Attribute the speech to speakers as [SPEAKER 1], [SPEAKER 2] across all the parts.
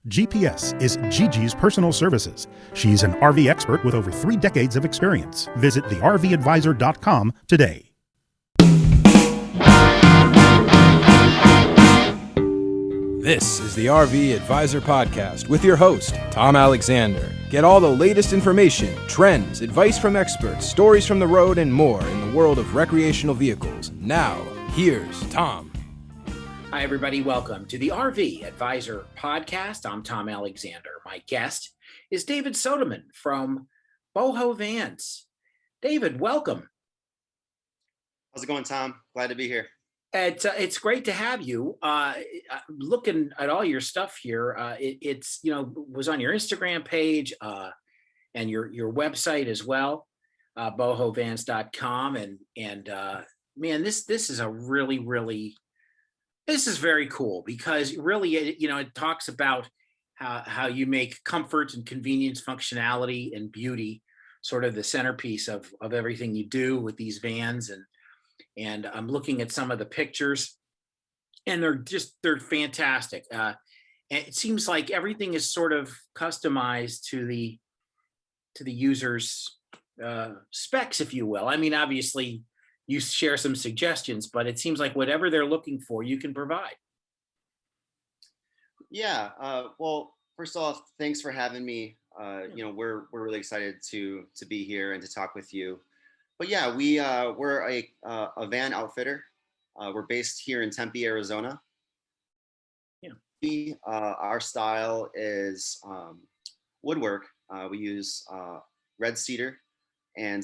[SPEAKER 1] GPS is Gigi's personal services. She's an RV expert with over 3 decades of experience. Visit thervadvisor.com today.
[SPEAKER 2] This is the RV Advisor Podcast with your host, Tom Alexander. Get all the latest information, trends, advice from experts, stories from the road, and more in the world of recreational vehicles. Now, here's Tom.
[SPEAKER 3] Hi, everybody. Welcome to the RV Advisor Podcast. I'm Tom Alexander. My guest is David Sodemann from Boho Vans. David, welcome.
[SPEAKER 4] How's it going, Tom? Glad to be here.
[SPEAKER 3] It's great to have you. Looking at all your stuff here, it's was on your Instagram page and your website as well, bohovans.com, and man, this is a really this is very cool because really it talks about how you make comfort and convenience, functionality, and beauty sort of the centerpiece of everything you do with these vans. And I'm looking at some of the pictures, and they're fantastic. And it seems like everything is sort of customized to the user's specs, if you will. I mean, obviously you share some suggestions, but it seems like whatever they're looking for, you can provide.
[SPEAKER 4] Yeah. Well, first off, thanks for having me. We're really excited to be here and to talk with you. But yeah, we're a van outfitter. We're based here in Tempe, Arizona. Yeah. Our style is woodwork. We use red cedar, and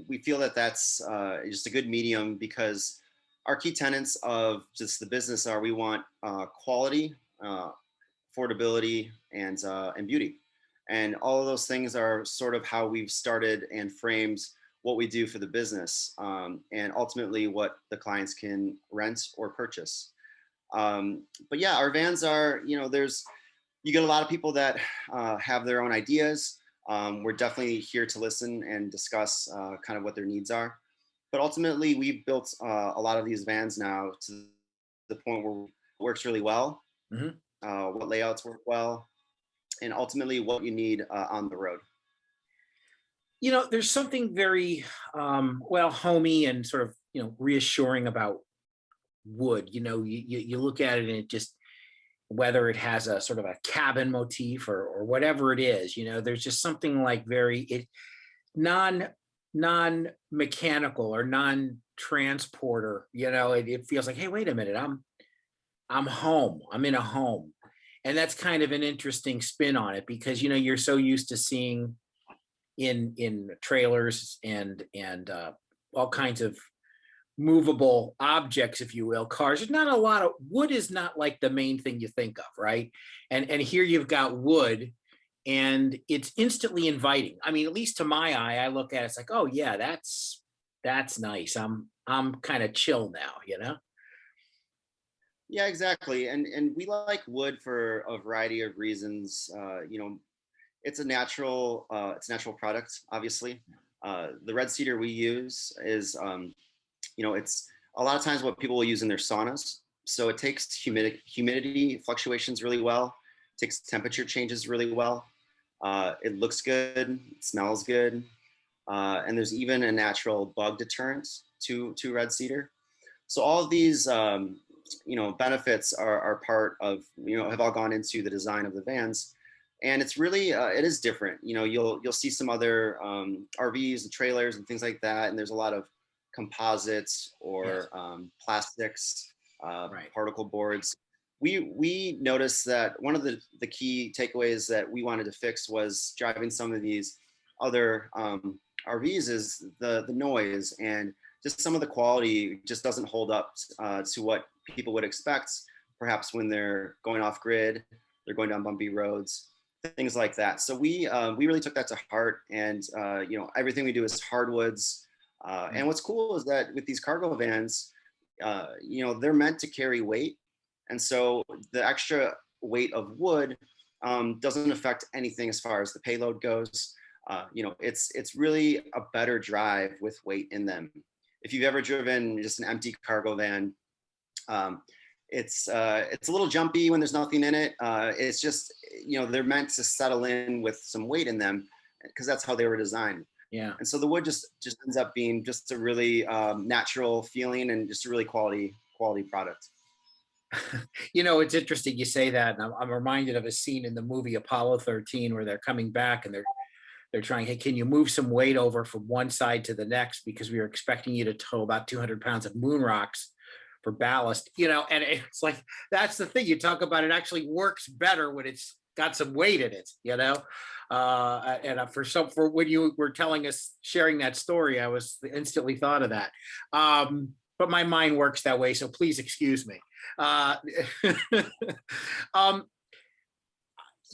[SPEAKER 4] we feel that that's just a good medium because our key tenets of just the business are we want quality, affordability, and beauty, and all of those things are sort of how we've started and framed what we do for the business, and ultimately what the clients can rent or purchase. But yeah, our vans are, you get a lot of people that have their own ideas. We're definitely here to listen and discuss kind of what their needs are. But ultimately, we've built a lot of these vans now to the point where it works really well, what layouts work well, and ultimately what you need on the road.
[SPEAKER 3] There's something very, homey and sort of, reassuring about wood. You look at it and it just, whether it has a sort of a cabin motif or whatever it is, there's just something like very non-mechanical or non-transporter, it feels like, hey, wait a minute, I'm home. I'm in a home. And that's kind of an interesting spin on it because, you're so used to seeing in trailers and all kinds of movable objects, if you will, cars. There's not a lot of wood is not like the main thing you think of, right? And here you've got wood, and it's instantly inviting. I mean, at least to my eye, I look at it, it's like, oh yeah, that's nice. I'm kind of chill now,
[SPEAKER 4] Yeah, exactly. And we like wood for a variety of reasons. It's a natural product, obviously. The red cedar we use is it's a lot of times what people will use in their saunas. So it takes humidity fluctuations really well, takes temperature changes really well. It looks good, it smells good. And there's even a natural bug deterrent to red cedar. So all of these, benefits are part of, have all gone into the design of the vans. And it's really, it is different. You'll see some other RVs and trailers and things like that. And there's a lot of composites or plastics,
[SPEAKER 3] right.
[SPEAKER 4] particle boards. We noticed that one of the key takeaways that we wanted to fix was driving some of these other RVs is the noise, and just some of the quality just doesn't hold up to what people would expect, perhaps when they're going off grid, they're going down bumpy roads, things like that. So we really took that to heart, and everything we do is hardwoods. And what's cool is that with these cargo vans, they're meant to carry weight. And so the extra weight of wood doesn't affect anything as far as the payload goes. It's really a better drive with weight in them. If you've ever driven just an empty cargo van, it's a little jumpy when there's nothing in it. It's just, they're meant to settle in with some weight in them because that's how they were designed.
[SPEAKER 3] Yeah.
[SPEAKER 4] And so the wood just ends up being just a really natural feeling and just a really quality product.
[SPEAKER 3] It's interesting you say that, and I'm reminded of a scene in the movie Apollo 13 where they're coming back and they're trying, hey, can you move some weight over from one side to the next, because we were expecting you to tow about 200 pounds of moon rocks for ballast, and it's like, that's the thing you talk about. It actually works better when it's got some weight in it, and for when you were telling us, sharing that story, I was instantly thought of that. But my mind works that way, so please excuse me.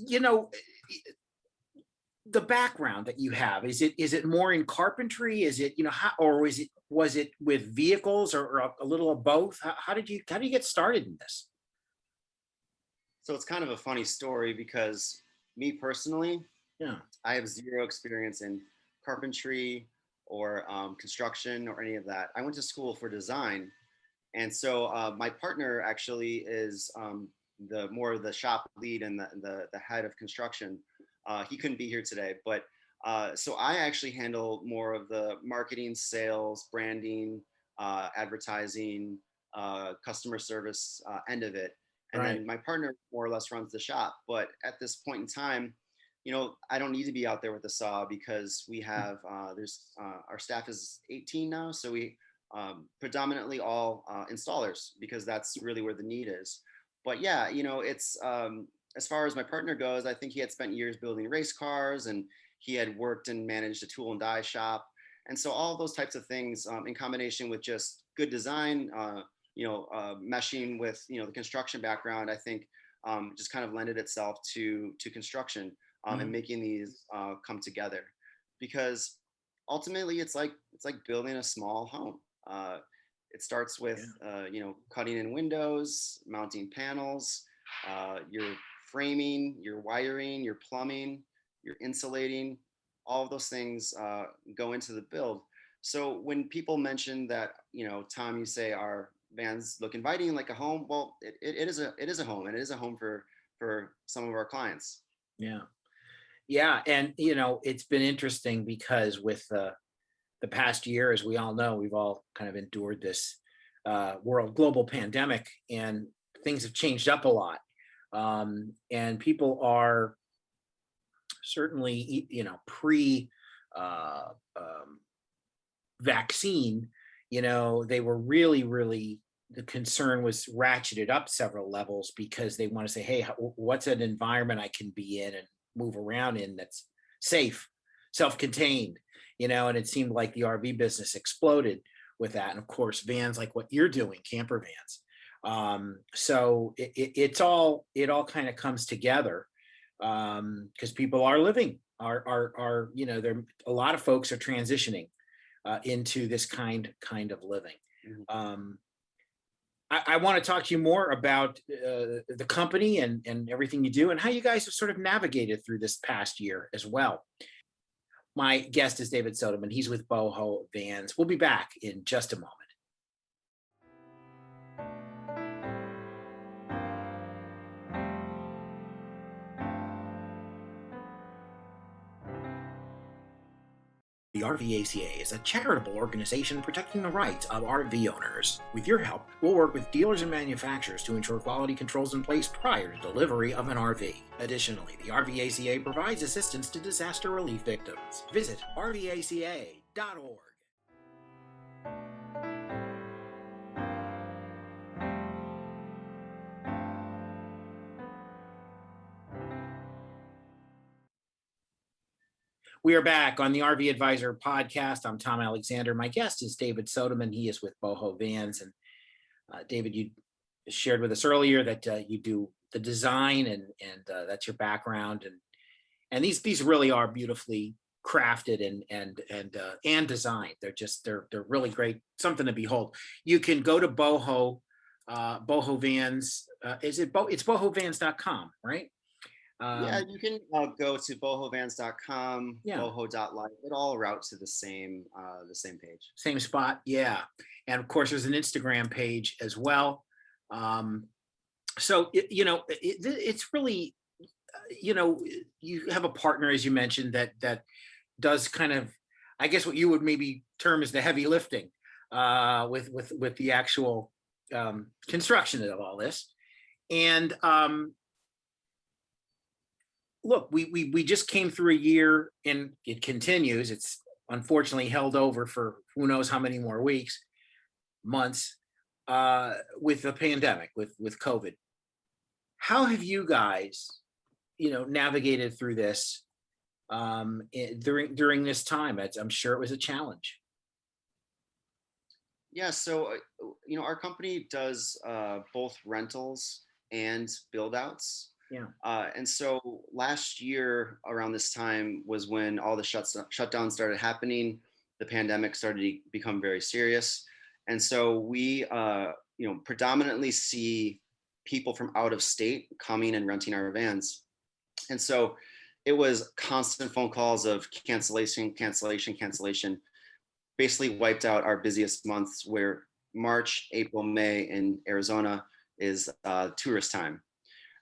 [SPEAKER 3] You know, the background that you have, is it more in carpentry? Is it, or was it with vehicles, or a little of both? How did you get started in this?
[SPEAKER 4] So it's kind of a funny story because me personally,
[SPEAKER 3] Yeah,
[SPEAKER 4] I have zero experience in carpentry or construction or any of that. I went to school for design. And so my partner actually is the more of the shop lead and the head of construction. He couldn't be here today, but so I actually handle more of the marketing, sales, branding, advertising, customer service end of it. And
[SPEAKER 3] right.
[SPEAKER 4] then my partner more or less runs the shop. But at this point in time, I don't need to be out there with the saw because we have our staff is 18 now, so we predominantly all installers because that's really where the need is. But yeah, it's as far as my partner goes, I think he had spent years building race cars, and he had worked and managed a tool and die shop, and so all of those types of things in combination with just good design, meshing with the construction background, I think just kind of lended itself to construction and making these come together, because ultimately it's like building a small home. It starts with cutting in windows, mounting panels, your framing, your wiring, your plumbing, your insulating. All of those things go into the build. So when people mention that, Tom, you say our vans look inviting like a home. Well, it is a home, and it is a home for some of our clients.
[SPEAKER 3] Yeah, and it's been interesting because with the past year, as we all know, we've all kind of endured this global pandemic, and things have changed up a lot. And people are certainly, pre vaccine, they were really, the concern was ratcheted up several levels, because they want to say, hey, what's an environment I can be in and move around in that's safe, self-contained, and it seemed like the RV business exploded with that. And of course, vans like what you're doing, camper vans. So it all kind of comes together, because people are living, there a lot of folks are transitioning into this kind of living. I want to talk to you more about the company and everything you do, and how you guys have sort of navigated through this past year as well. My guest is David Sodemann. He's with Boho Vans. We'll be back in just a moment. The RVACA is a charitable organization protecting the rights of RV owners. With your help, we'll work with dealers and manufacturers to ensure quality controls in place prior to delivery of an RV. Additionally, the RVACA provides assistance to disaster relief victims. Visit rvaca.org. We are back on the RV Advisor podcast. I'm Tom Alexander. My guest is David Sodemann. He is with Boho Vans. And David, you shared with us earlier that you do the design, and that's your background. And these really are beautifully crafted and designed. They're really great, something to behold. You can go to Boho Vans. It's bohovans.com, right?
[SPEAKER 4] Yeah, you can go to bohovans.com, boho.life. It all routes to the same page.
[SPEAKER 3] Same spot, yeah. And of course, there's an Instagram page as well. So it's really you know, you have a partner, as you mentioned, that does kind of, I guess, what you would maybe term as the heavy lifting with the actual construction of all this. And look, we just came through a year, and it continues. It's unfortunately held over for who knows how many more weeks, months, with the pandemic, with COVID. How have you guys, navigated through this during this time? I'm sure it was a challenge.
[SPEAKER 4] Yeah, so our company does both rentals and build outs.
[SPEAKER 3] Yeah.
[SPEAKER 4] And so last year around this time was when all the shutdowns started happening. The pandemic started to become very serious. And so we, predominantly see people from out of state coming and renting our vans. And so it was constant phone calls of cancellation, basically wiped out our busiest months, where March, April, May in Arizona is tourist time.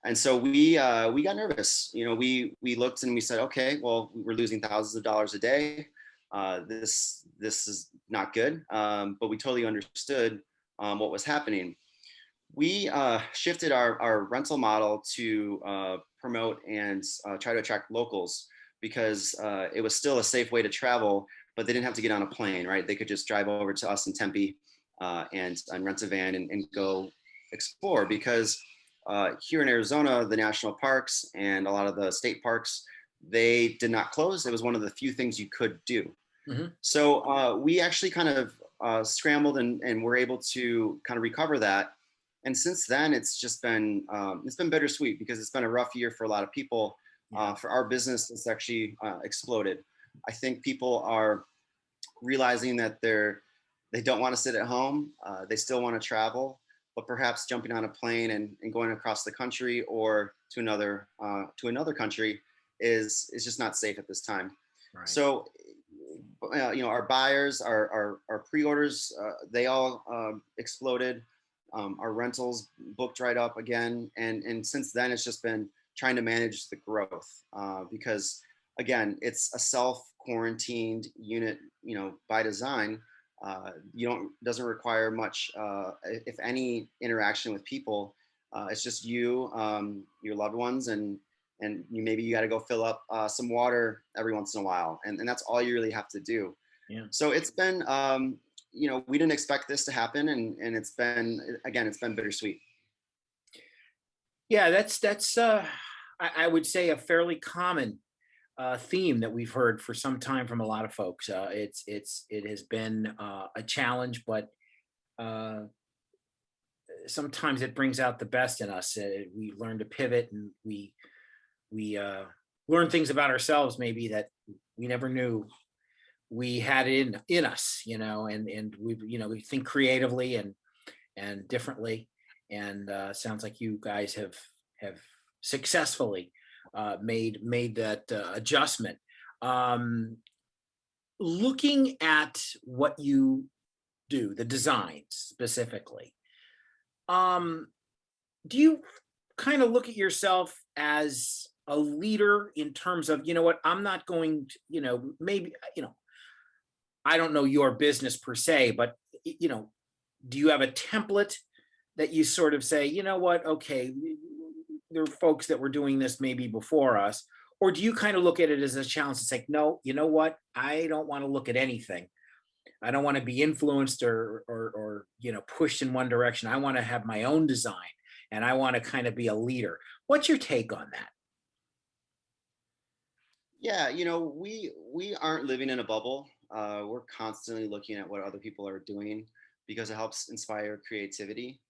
[SPEAKER 4] And so we got nervous. We looked and we said, okay, well, we're losing thousands of dollars a day. This is not good. But we totally understood what was happening. We shifted our rental model to promote and try to attract locals, because it was still a safe way to travel, but they didn't have to get on a plane, right? They could just drive over to us in Tempe and rent a van and go explore, because here in Arizona, the national parks and a lot of the state parks, they did not close. It was one of the few things you could do. Mm-hmm. So we actually kind of scrambled and were able to kind of recover that. And since then, it's been bittersweet, because it's been a rough year for a lot of people. For our business, it's actually exploded. I think people are realizing that they don't want to sit at home. They still want to travel, but perhaps jumping on a plane and going across the country or to another country is just not safe at this time. Right. So, our buyers, our pre-orders, they all exploded. Our rentals booked right up again, and since then it's just been trying to manage the growth, because again, it's a self-quarantined unit, by design. Doesn't require much, if any, interaction with people. It's just you, your loved ones, and maybe you got to go fill up some water every once in a while, and that's all you really have to do. Yeah. So it's been, we didn't expect this to happen, and it's been bittersweet.
[SPEAKER 3] Yeah, that's I would say a fairly common theme that we've heard for some time from a lot of folks. It has been a challenge, but sometimes it brings out the best in us. We learn to pivot, and we learn things about ourselves maybe that we never knew we had in us, and we think creatively and differently. And sounds like you guys have successfully made that adjustment. Looking at what you do, the designs specifically, do you kind of look at yourself as a leader in terms of, I'm not going to, maybe, I don't know your business per se, but, do you have a template that you sort of say, okay, there are folks that were doing this maybe before us? Or do you kind of look at it as a challenge? It's like, no, you know what? I don't want to look at anything. I don't want to be influenced or pushed in one direction. I want to have my own design, and I want to kind of be a leader. What's your take on that?
[SPEAKER 4] Yeah, we aren't living in a bubble. We're constantly looking at what other people are doing, because it helps inspire creativity.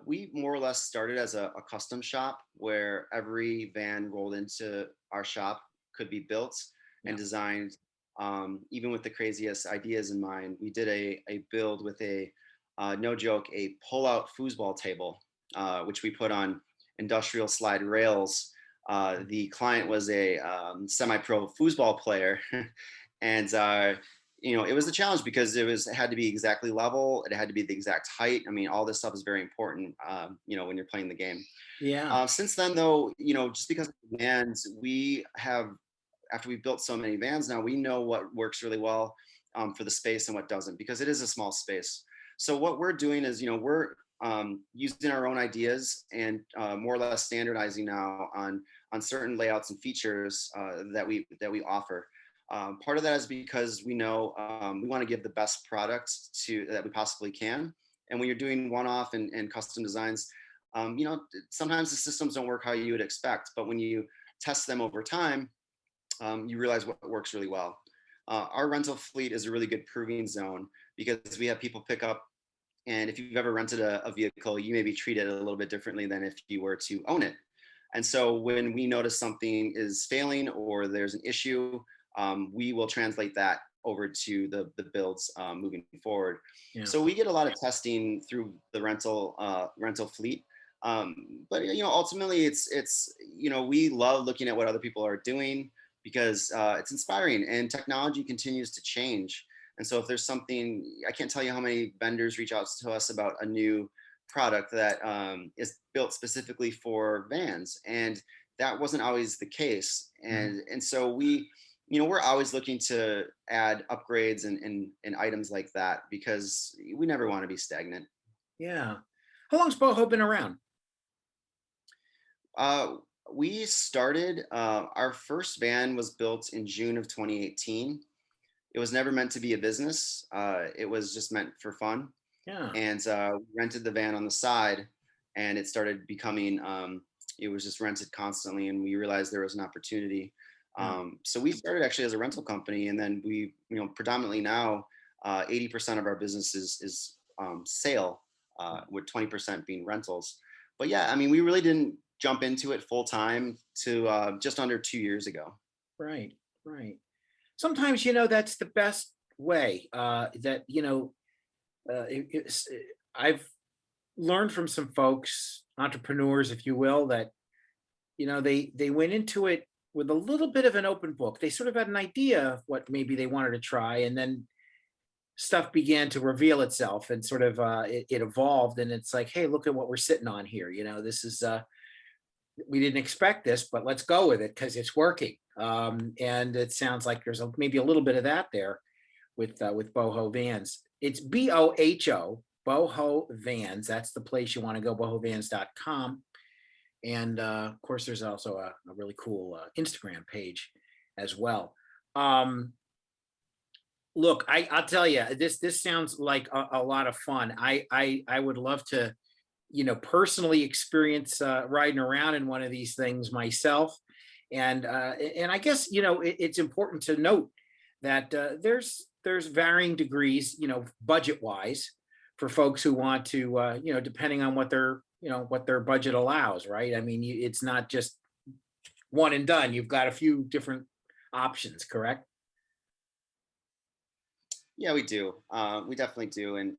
[SPEAKER 4] We more or less started as a custom shop, where every van rolled into our shop could be built and designed, even with the craziest ideas in mind. We did a build with no joke, a pull-out foosball table, which we put on industrial slide rails. The client was a semi-pro foosball player, and it was a challenge because it had to be exactly level. It had to be the exact height. I mean, all this stuff is very important, when you're playing the game.
[SPEAKER 3] Yeah.
[SPEAKER 4] Since then, though, just because of the vans, after we've built so many vans now, we know what works really well for the space and what doesn't, because it is a small space. So what we're doing is, we're using our own ideas and more or less standardizing now on certain layouts and features that we offer. Part of that is because we know we want to give the best products that we possibly can. And when you're doing one-off and custom designs, sometimes the systems don't work how you would expect, but when you test them over time, you realize what works really well. Our rental fleet is a really good proving zone because we have people pick up, and if you've ever rented a vehicle, you may be treated a little bit differently than if you were to own it. And so when we notice something is failing or there's an issue, we will translate that over to the builds moving forward.
[SPEAKER 3] Yeah.
[SPEAKER 4] So we get a lot of testing through the rental fleet. But ultimately it's we love looking at what other people are doing because it's inspiring, and technology continues to change. And so if there's something, I can't tell you how many vendors reach out to us about a new product that is built specifically for vans, and that wasn't always the case. And so we're always looking to add upgrades and items like that because we never want to be stagnant.
[SPEAKER 3] Yeah. How long's Boho been around?
[SPEAKER 4] We started, our first van was built in June of 2018. It was never meant to be a business. It was just meant for fun.
[SPEAKER 3] Yeah.
[SPEAKER 4] And we rented the van on the side, and it started becoming, it was just rented constantly, and we realized there was an opportunity. So we started actually as a rental company, and then we, predominantly now, 80% of our business is sale, with 20% being rentals. But yeah, I mean, we really didn't jump into it full time to just under 2 years ago.
[SPEAKER 3] Right. Sometimes, that's the best way I've learned from some folks, entrepreneurs, if you will, that, they went into it with a little bit of an open book. They sort of had an idea of what maybe they wanted to try, and then stuff began to reveal itself, and sort of it evolved, and it's like, hey, look at what we're sitting on here. This is we didn't expect this, but let's go with it because it's working. And it sounds like there's maybe a little bit of that there with Boho Vans. It's BOHO, Boho Vans. That's the place you want to go, bohovans.com. And of course, there's also a really cool Instagram page as well. Look, I'll tell you, this sounds like a lot of fun. I would love to, personally experience riding around in one of these things myself. And I guess, it's important to note that there's varying degrees, budget wise, for folks who want to, depending on what their budget allows, right? I mean, it's not just one and done. You've got a few different options, correct?
[SPEAKER 4] Yeah, we do. We definitely do. And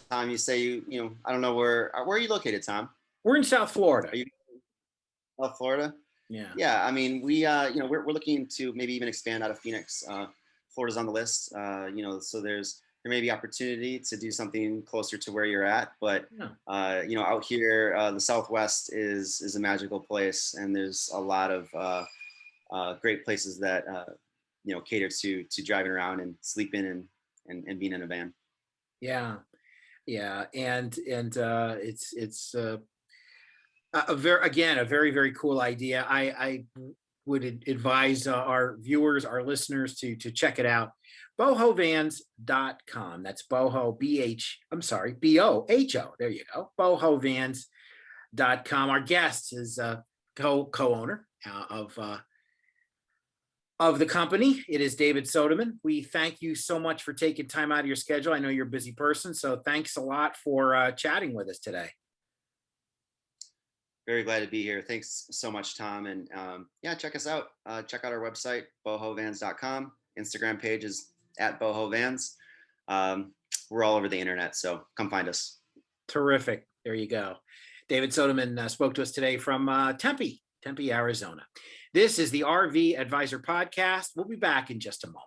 [SPEAKER 4] Tom, you say I don't know where are you located, Tom?
[SPEAKER 3] We're in South Florida.
[SPEAKER 4] Are you South Florida?
[SPEAKER 3] Yeah.
[SPEAKER 4] Yeah. I mean, we're looking to maybe even expand out of Phoenix. Florida's on the list. So there may be opportunity to do something closer to where you're at. But out here, the Southwest is a magical place, and there's a lot of great places that cater to driving around and sleeping and being in a van.
[SPEAKER 3] Yeah. And it's a very, very cool idea. I would advise our viewers, our listeners to check it out. Bohovans.com. That's Boho, Boho. There you go. Bohovans.com. Our guest is co-owner of the company. It is David Sodemann. We thank you so much for taking time out of your schedule. I know you're a busy person, so thanks a lot for chatting with us today.
[SPEAKER 4] Very glad to be here. Thanks so much, Tom. And check us out. Check out our website, bohovans.com. Instagram page is @bohovans. We're all over the internet, so come find us.
[SPEAKER 3] Terrific. There you go. David Sodemann spoke to us today from Tempe, Tempe, Arizona. This is the RV Advisor Podcast. We'll be back in just a moment.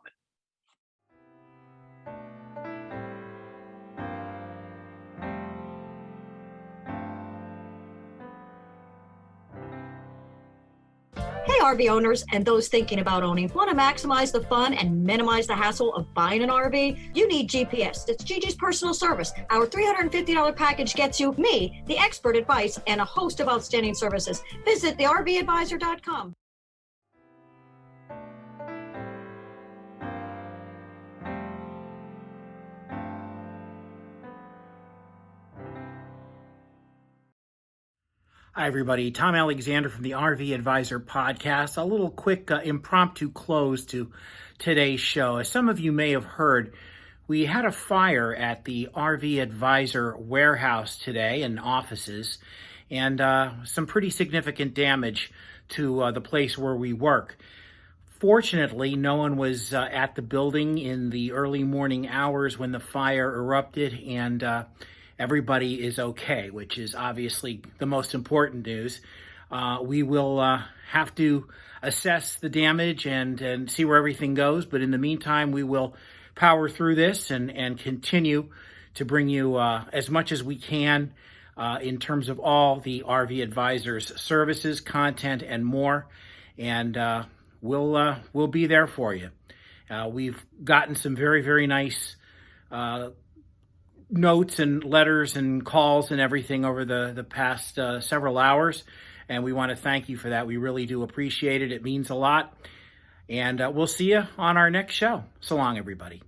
[SPEAKER 5] Hey, RV owners and those thinking about owning. Want to maximize the fun and minimize the hassle of buying an RV? You need GPS. It's Gigi's personal service. Our $350 package gets you me, the expert advice, and a host of outstanding services. Visit thervadvisor.com.
[SPEAKER 3] Hi, everybody. Tom Alexander from the RV Advisor Podcast. A little quick impromptu close to today's show. As some of you may have heard, we had a fire at the RV Advisor warehouse today and offices, and some pretty significant damage to the place where we work. Fortunately, no one was at the building in the early morning hours when the fire erupted, and everybody is okay, which is obviously the most important news. We will have to assess the damage and see where everything goes. But in the meantime, we will power through this and continue to bring you as much as we can in terms of all the RV Advisors services, content, and more. And we'll be there for you. We've gotten some very, very nice notes and letters and calls and everything over the past several hours, and we want to thank you for that. We really do appreciate it. It means a lot, and we'll see you on our next show. So long, everybody.